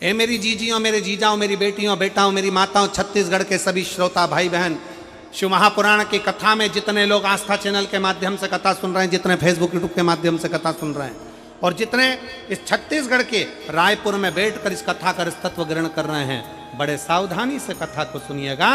ए मेरी जीजियों, मेरे जीजाओं, मेरी बेटियों, बेटाओं, मेरी माताओं, छत्तीसगढ़ के सभी श्रोता भाई बहन, शिव महापुराण की कथा में जितने लोग आस्था चैनल के माध्यम से कथा सुन रहे हैं, जितने फेसबुक यूट्यूब के माध्यम से कथा सुन रहे हैं और जितने इस छत्तीसगढ़ के रायपुर में बैठकर इस कथा का तत्व ग्रहण कर रहे हैं, बड़े सावधानी से कथा को सुनिएगा।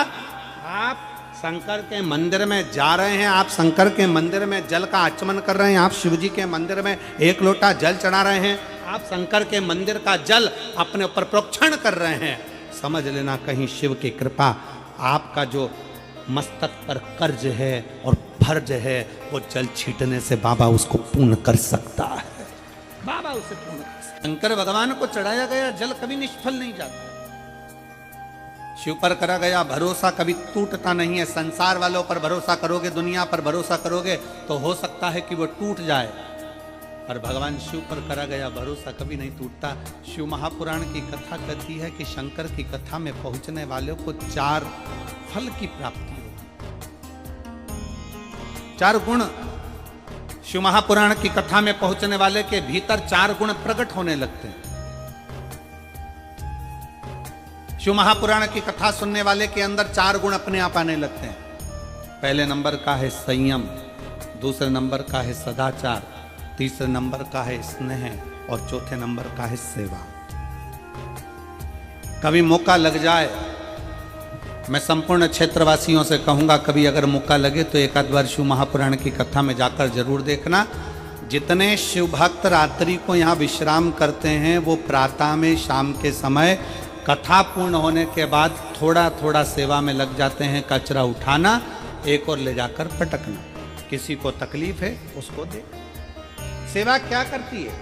आप शंकर के मंदिर में जा रहे हैं, आप शंकर के मंदिर में जल का आचमन कर रहे हैं, आप शिव जी के मंदिर में एक लोटा जल चढ़ा रहे हैं, आप शंकर के मंदिर का जल अपने ऊपर प्रोक्षण कर रहे हैं। समझ लेना कहीं शिव की कृपा, आपका जो मस्तक पर कर्ज है और फर्ज है, वो जल छीटने से बाबा उसको पूर्ण कर सकता है। बाबा उसे पूर्ण कर सकता है। शंकर भगवान को चढ़ाया गया जल कभी निष्फल नहीं जाता। शिव पर करा गया भरोसा कभी टूटता नहीं है। संसार वालों पर भरोसा करोगे, दुनिया पर भरोसा करोगे तो हो सकता है कि वो टूट जाए, पर भगवान शिव पर करा गया भरोसा कभी नहीं टूटता। शिव महापुराण की कथा कहती है कि शंकर की कथा में पहुंचने वालों को 4 फल की प्राप्ति होगी, 4 गुण। शिव महापुराण की कथा में पहुंचने वाले के भीतर 4 गुण प्रकट होने लगते हैं। शिव महापुराण की कथा सुनने वाले के अंदर 4 गुण अपने आप आने लगते हैं। पहले नंबर का है संयम, दूसरे नंबर का है सदाचार, तीसरे नंबर का है स्नेह और चौथे नंबर का है सेवा। कभी मौका लग जाए, मैं संपूर्ण क्षेत्रवासियों से कहूंगा, कभी अगर मौका लगे तो एक आध बार शिव महापुराण की कथा में जाकर जरूर देखना। जितने शिव भक्त रात्रि को यहाँ विश्राम करते हैं, वो प्रातः में शाम के समय कथा पूर्ण होने के बाद थोड़ा थोड़ा सेवा में लग जाते हैं। कचरा उठाना, एक और ले जाकर पटकना, किसी को तकलीफ है उसको दे। सेवा क्या करती है?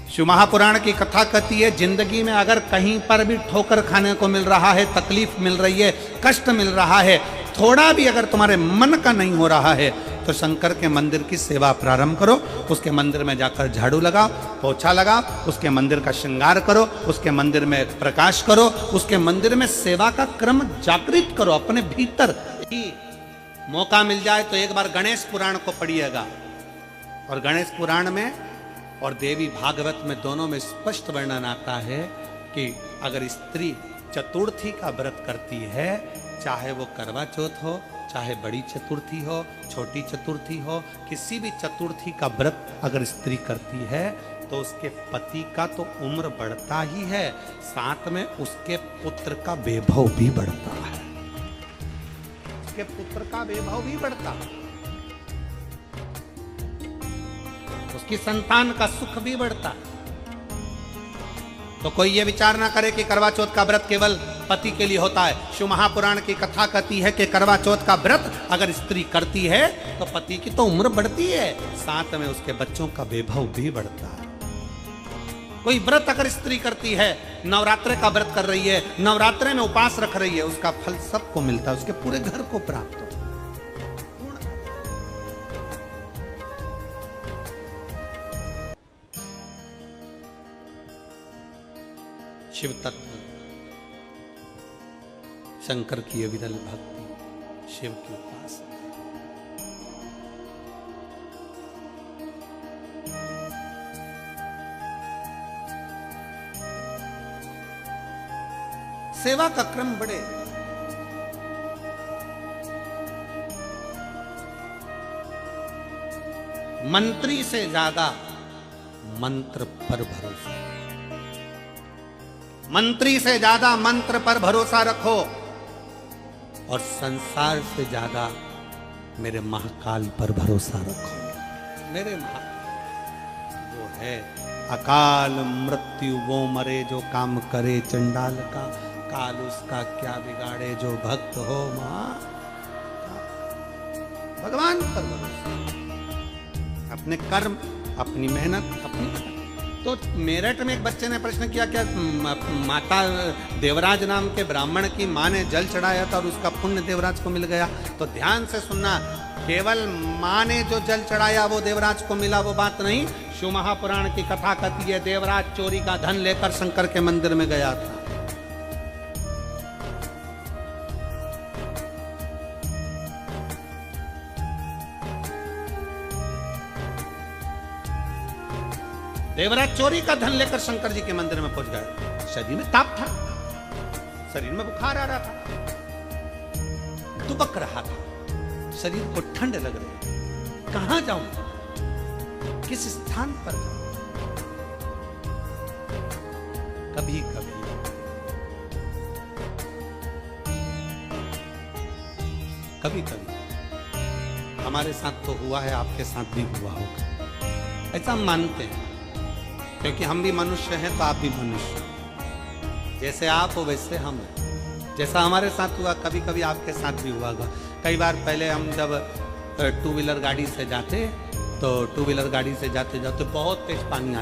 शिव महापुराण की कथा कहती है, जिंदगी में अगर कहीं पर भी ठोकर खाने को मिल रहा है, तकलीफ मिल रही है, कष्ट मिल रहा है, थोड़ा भी अगर तुम्हारे मन का नहीं हो रहा है, तो शंकर के मंदिर की सेवा प्रारंभ करो। उसके मंदिर में जाकर झाड़ू लगाओ, पोछा लगाओ, उसके मंदिर का श्रृंगार करो, उसके मंदिर में प्रकाश करो, उसके मंदिर में सेवा का क्रम जागृत करो अपने भीतर। मौका मिल जाए तो एक बार गणेश पुराण को पढ़िएगा, और गणेश पुराण में और देवी भागवत में दोनों में स्पष्ट वर्णन आता है कि अगर स्त्री चतुर्थी का व्रत करती है, चाहे वो करवा चौथ हो, चाहे बड़ी चतुर्थी हो, छोटी चतुर्थी हो, किसी भी चतुर्थी का व्रत अगर स्त्री करती है तो उसके पति का तो उम्र बढ़ता ही है, साथ में उसके पुत्र का वैभव भी बढ़ता है। उसके पुत्र का वैभव भी बढ़ता है, उसकी संतान का सुख भी बढ़ता है। तो कोई ये विचार ना करे कि करवा चौथ का व्रत केवल पति के लिए होता है। शिव महापुराण की कथा कहती है कि करवा चौथ का व्रत अगर स्त्री करती है तो पति की तो उम्र बढ़ती है, साथ में उसके बच्चों का वैभव भी बढ़ता है। कोई व्रत अगर स्त्री करती है, नवरात्रे का व्रत कर रही है, नवरात्रे में उपास रख रही है, उसका फल सबको मिलता है, उसके पूरे घर को प्राप्त होता है। शिव तत्व, शंकर की अविरल भक्ति, शिव की उपासना। सेवा का क्रम बढ़े। मंत्री से ज्यादा मंत्र पर भरोसा, मंत्री से ज्यादा मंत्र पर भरोसा रखो, और संसार से ज्यादा मेरे महाकाल पर भरोसा रखो। मेरे महाकाल वो है अकाल मृत्यु, वो मरे जो काम करे चंडाल का, काल उसका क्या बिगाड़े जो भक्त हो भगवान पर भरोसा। अपने कर्म, अपनी मेहनत, अपनी। तो मेरठ में एक बच्चे ने प्रश्न किया, क्या माता देवराज नाम के ब्राह्मण की माँ ने जल चढ़ाया था और उसका पुण्य देवराज को मिल गया? तो ध्यान से सुनना, केवल माँ ने जो जल चढ़ाया वो देवराज को मिला, वो बात नहीं। शिव महापुराण की कथा कहती है, देवराज चोरी का धन लेकर शंकर के मंदिर में गया था। देवराज चोरी का धन लेकर शंकर जी के मंदिर में पहुंच गए। शरीर में ताप था, शरीर में बुखार आ रहा था, दुबक रहा था, शरीर को ठंड लग रही। कहां जाऊं, किस स्थान पर जाऊं? कभी कभी कभी कभी हमारे साथ तो हुआ है, आपके साथ भी हुआ होगा, ऐसा हम मानते हैं, क्योंकि हम भी मनुष्य हैं तो आप भी मनुष्य, जैसे आप हो वैसे हम हैं। जैसा हमारे साथ हुआ कभी कभी आपके साथ भी हुआ होगा। कई बार पहले हम जब टू व्हीलर गाड़ी से जाते, तो टू व्हीलर गाड़ी से जाते जाते बहुत तेज पानी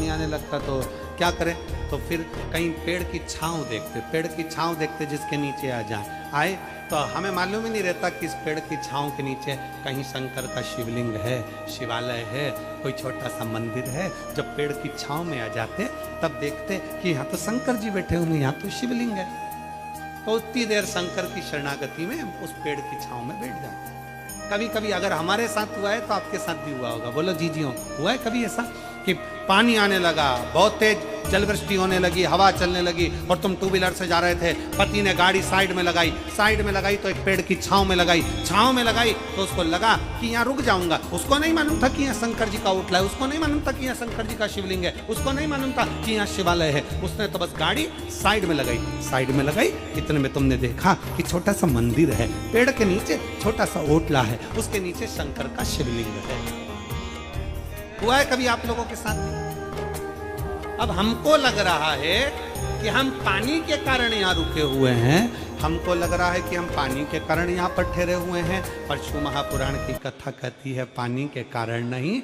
आने लगता तो क्या करें, तो फिर कहीं पेड़ की छांव देखते जिसके नीचे आए तो हमें मालूम ही नहीं रहता कि इस पेड़ की छांव के नीचे कहीं शंकर का शिवलिंग है, शिवालय है, कोई छोटा सा मंदिर है। जब पेड़ की छांव में आ जाते तब देखते कि यहाँ तो शंकर जी बैठे हुए, यहाँ तो शिवलिंग है, तो उतनी देर शंकर की शरणागति में उस पेड़ की छांव में बैठ जाते। कभी कभी अगर हमारे साथ हुआ है तो आपके साथ भी हुआ होगा। बोलो जी हुआ है कभी ऐसा कि पानी आने लगा, बहुत तेज जलवृष्टि होने लगी, हवा चलने लगी और तुम टू व्हीलर से जा रहे थे, पति ने गाड़ी साइड में लगाई तो एक पेड़ की छांव में लगाई तो उसको लगा कि यहाँ रुक जाऊंगा। उसको नहीं मालूम था कि यहाँ शंकर जी का ओटला है, उसको नहीं मालूम था कि यहाँ शंकर जी का शिवलिंग है, उसको नहीं मालूम था कि यहाँ शिवालय है। उसने तो बस गाड़ी साइड में लगाई। इतने में तुमने देखा कि छोटा सा मंदिर है, पेड़ के नीचे छोटा सा ओटला है, उसके नीचे शंकर का शिवलिंग है। हुआ है कभी आप लोगों के साथ? अब हमको लग रहा है कि हम पानी के कारण यहाँ रुके हुए हैं, हमको लग रहा है कि हम पानी के कारण यहाँ पर ठहरे हुए हैं, पर शिव महापुराण की कथा कहती है पानी के कारण नहीं।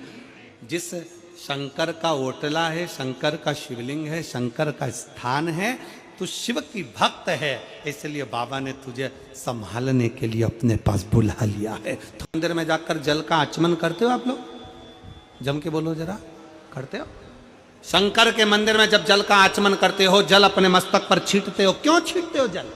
जिस शंकर का ओटला है, शंकर का शिवलिंग है, शंकर का स्थान है, तू शिव की भक्त है, इसलिए बाबा ने तुझे संभालने के लिए अपने पास बुला लिया है। तो मंदिर में जाकर जल का आचमन करते हो आप लोग? जम के बोलो जरा, करते हो? शंकर के मंदिर में जब जल का आचमन करते हो, जल अपने मस्तक पर छींटते हो, क्यों छींटते हो जल?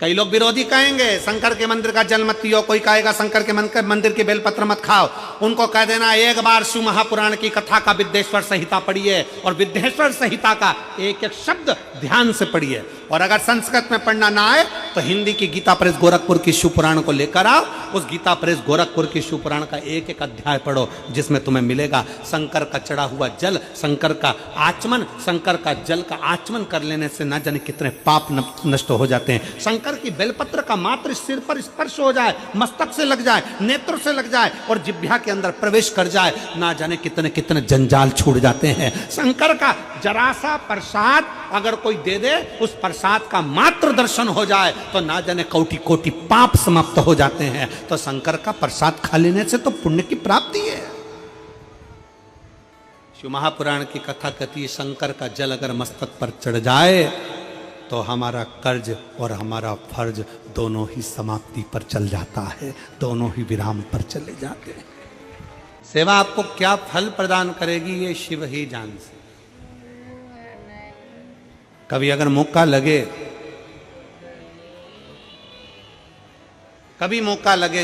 कई लोग विरोधी कहेंगे शंकर के मंदिर का जल मत पियो, कोई कहेगा शंकर के मंदिर के बेलपत्र मत खाओ। उनको कह देना एक बार शिव महापुराण की कथा का विद्येश्वर संहिता पढ़िए और विद्येश्वर संहिता का एक एक शब्द ध्यान से पढ़िए, और अगर संस्कृत में पढ़ना ना आए तो हिंदी की गीता प्रेस गोरखपुर की शिव पुराण को लेकर आओ, उस गीता प्रेस गोरखपुर की शिव पुराण का एक एक अध्याय पढ़ो, जिसमें तुम्हें मिलेगा शंकर का चढ़ा हुआ जल, शंकर का आचमन, शंकर का जल का आचमन कर लेने से ना जाने कितने पाप नष्ट हो जाते हैं। शंकर की बेलपत्र का मात्र सिर पर स्पर्श हो जाए, मस्तक से लग जाए, नेत्र से लग जाए और जिह्वा के अंदर प्रवेश कर जाए, ना जाने कितने कितने जंजाल छूट जाते हैं। शंकर का जरा सा प्रसाद अगर कोई दे दे, उस प्रसाद का मात्र दर्शन हो जाए तो ना जाने कोटि कोटि पाप समाप्त हो जाते हैं। तो शंकर का प्रसाद खा लेने से तो पुण्य की प्राप्ति है। शिव महापुराण की कथा कहती है शंकर का जल अगर मस्तक पर चढ़ जाए तो हमारा कर्ज और हमारा फर्ज दोनों ही समाप्ति पर चल जाता है, दोनों ही विराम पर चले जाते हैं। सेवा आपको क्या फल प्रदान करेगी ये शिव ही जान से। कभी अगर मौका लगे,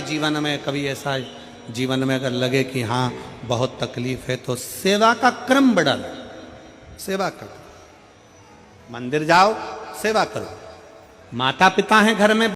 जीवन में, कभी ऐसा जीवन में अगर लगे कि हाँ बहुत तकलीफ है, तो सेवा का क्रम बढ़ा लो, सेवा करो, मंदिर जाओ, सेवा करो, माता पिता हैं घर में,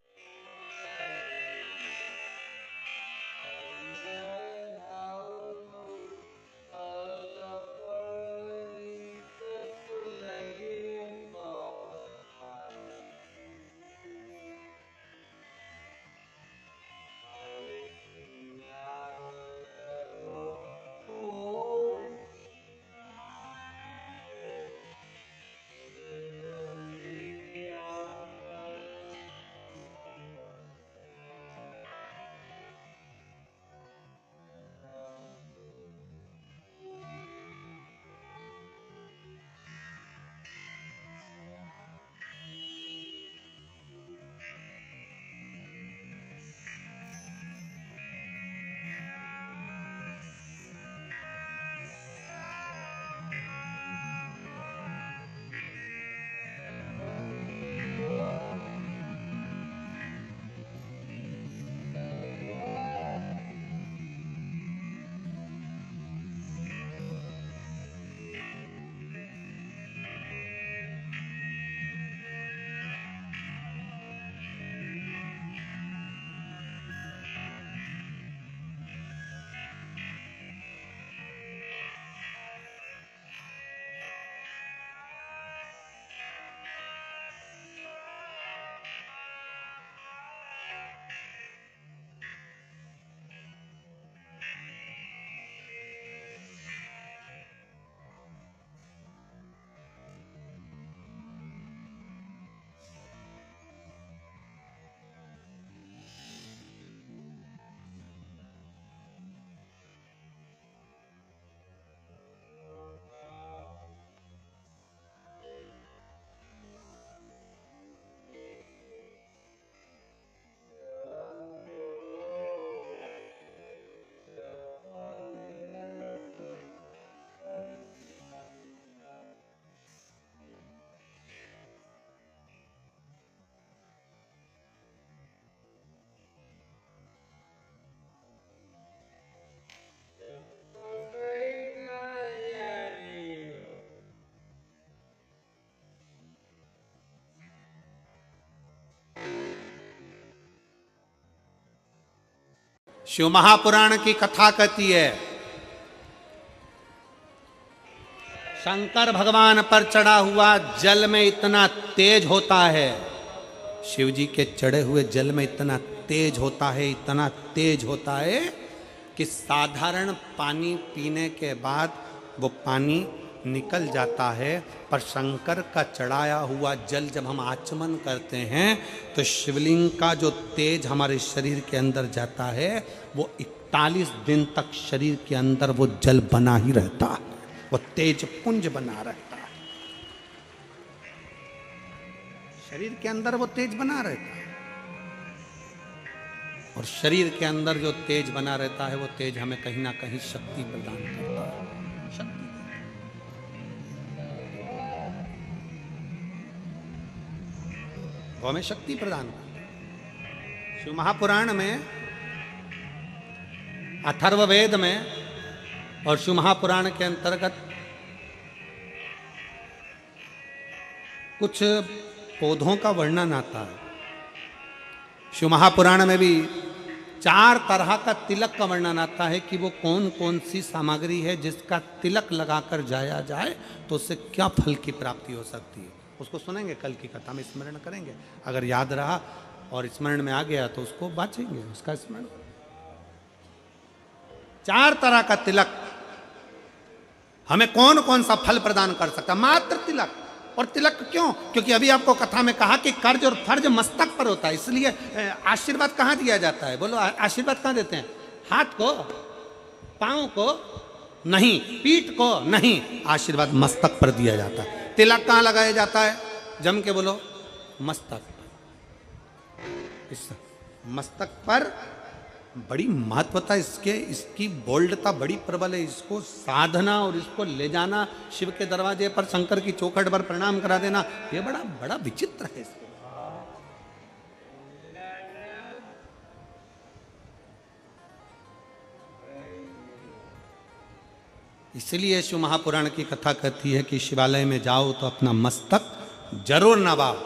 शिव महापुराण की कथा कहती है, शंकर भगवान पर चढ़ा हुआ जल में इतना तेज होता है, शिव जी के चढ़े हुए जल में इतना तेज होता है, इतना तेज होता है कि साधारण पानी पीने के बाद वो पानी निकल जाता है, पर शंकर का चढ़ाया हुआ जल जब हम आचमन करते हैं तो शिवलिंग का जो तेज हमारे शरीर के अंदर जाता है वो 41 दिन तक शरीर के अंदर वो जल बना ही रहता है, वो तेज पुंज बना रहता है, शरीर के अंदर वो तेज बना रहता है। और शरीर के अंदर जो तेज बना रहता है वो तेज हमें कहीं ना कहीं शक्ति प्रदान करता है, शक्ति। वो हमें शक्ति प्रदान करता है। शिव महापुराण में, अथर्ववेद में और शिव महापुराण के अंतर्गत कुछ पौधों का वर्णन आता है। शिव महापुराण में भी 4 तरह का तिलक का वर्णन आता है कि वो कौन कौन सी सामग्री है जिसका तिलक लगाकर जाया जाए तो उससे क्या फल की प्राप्ति हो सकती है। उसको सुनेंगे, कल की कथा में स्मरण करेंगे, अगर याद रहा और स्मरण में आ गया तो उसको बांचेंगे, उसका स्मरण। 4 तरह का तिलक हमें कौन कौन सा फल प्रदान कर सकता, मात्र तिलक। और तिलक क्यों? क्योंकि अभी आपको कथा में कहा कि कर्ज और फर्ज मस्तक पर होता है, इसलिए आशीर्वाद कहाँ दिया जाता है? बोलो, आशीर्वाद कहाँ देते हैं? हाथ को, पांव को नहीं, पीठ को नहीं, आशीर्वाद मस्तक पर दिया जाता है। तिलक कहाँ लगाया जाता है? जम के बोलो, मस्तक। इस मस्तक पर बड़ी महत्वता इसके, इसकी बोल्डता बड़ी प्रबल है। इसको साधना और इसको ले जाना शिव के दरवाजे पर, शंकर की चौखट पर प्रणाम करा देना, ये बड़ा बड़ा विचित्र है। इसलिए शिव महापुराण की कथा कहती है कि शिवालय में जाओ तो अपना मस्तक जरूर नवाओ,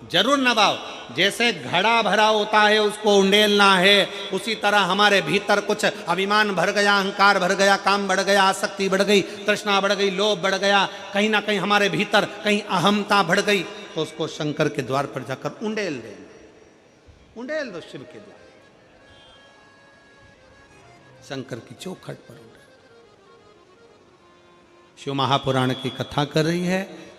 जरूर नवाओ। जैसे घड़ा भरा होता है उसको उंडेलना है, उसी तरह हमारे भीतर कुछ अभिमान भर गया, अहंकार भर गया, काम बढ़ गया, आसक्ति बढ़ गई, तृष्णा बढ़ गई, लोभ बढ़ गया, कहीं ना कहीं हमारे भीतर कहीं अहमता बढ़ गई, तो उसको शंकर के द्वार पर जाकर उंडेल दे, उंडेल दो शिव के द्वार, शंकर की चौखट पर उंडेल। शिव महापुराण की कथा कर रही है।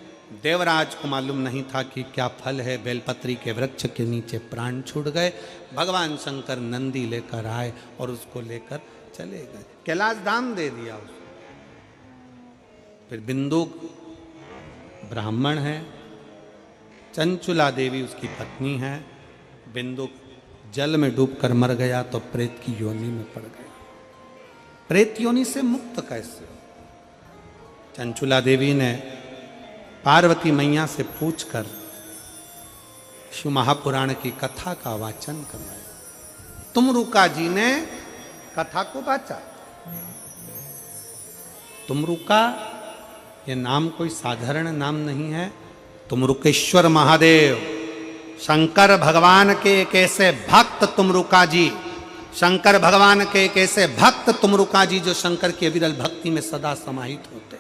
देवराज को मालूम नहीं था कि क्या फल है, बेलपत्री के वृक्ष के नीचे प्राण छूट गए। भगवान शंकर नंदी लेकर आए और उसको लेकर चले गए, कैलाश धाम दे दिया उसको। फिर बिंदुक ब्राह्मण है, चंचुला देवी उसकी पत्नी है। बिंदुक जल में डूबकर मर गया तो प्रेत की योनि में पड़ गया। प्रेत योनि से मुक्त कैसे? चंचुला देवी ने पार्वती मैया से पूछकर शिव महापुराण की कथा का वाचन करवाया। तुमरुका जी ने कथा को वाचा। तुमरुका ये नाम कोई साधारण नाम नहीं है। तुमरुकेश्वर महादेव, शंकर भगवान के एक ऐसे भक्त तुमरुका जी, शंकर भगवान के एक ऐसे भक्त तुमरुका जी जो शंकर की अविरल भक्ति में सदा समाहित होते,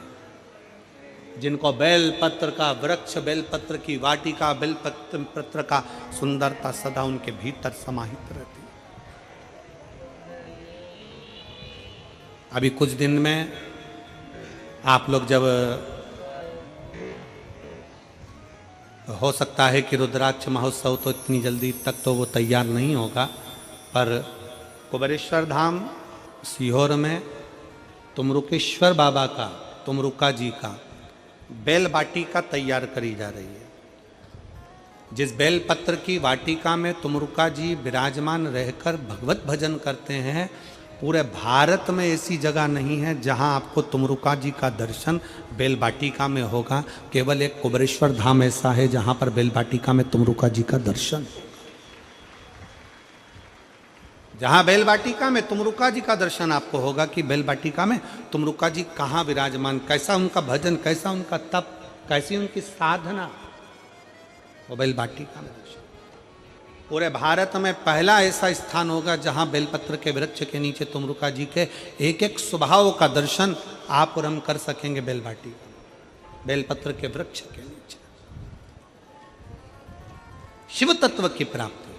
जिनको बेलपत्र का वृक्ष, बेलपत्र की वाटिका, बेलपत्र का सुंदरता सदा उनके भीतर समाहित रहती। अभी कुछ दिन में आप लोग जब, हो सकता है कि रुद्राक्ष महोत्सव तो इतनी जल्दी तक तो वो तैयार नहीं होगा, पर कुबेरेश्वर धाम सीहोर में तुमरुकेश्वर बाबा का, तुमरुका जी का बेल वाटिका तैयार करी जा रही है। जिस बेल पत्र की वाटिका में तुमरुका जी विराजमान रहकर भगवत भजन करते हैं, पूरे भारत में ऐसी जगह नहीं है जहां आपको तुमरुका जी का दर्शन बेल वाटिका में होगा। केवल एक कुबेरेश्वर धाम ऐसा है जहां पर बेल वाटिका में तुमरुका जी का दर्शन, जहां बेल वाटिका में तुमरुका जी का दर्शन आपको होगा कि बेल वाटिका में तुमरुका जी कहाँ विराजमान, कैसा उनका भजन, कैसा उनका तप, कैसी उनकी साधना, वो बेल वाटिका में दर्शन। पूरे भारत में पहला ऐसा स्थान होगा जहां बेलपत्र के वृक्ष के नीचे तुमरुका जी के एक एक स्वभाव का दर्शन आप और हम कर सकेंगे। बेलबाटी बेलपत्र के वृक्ष के नीचे शिव तत्व की प्राप्ति।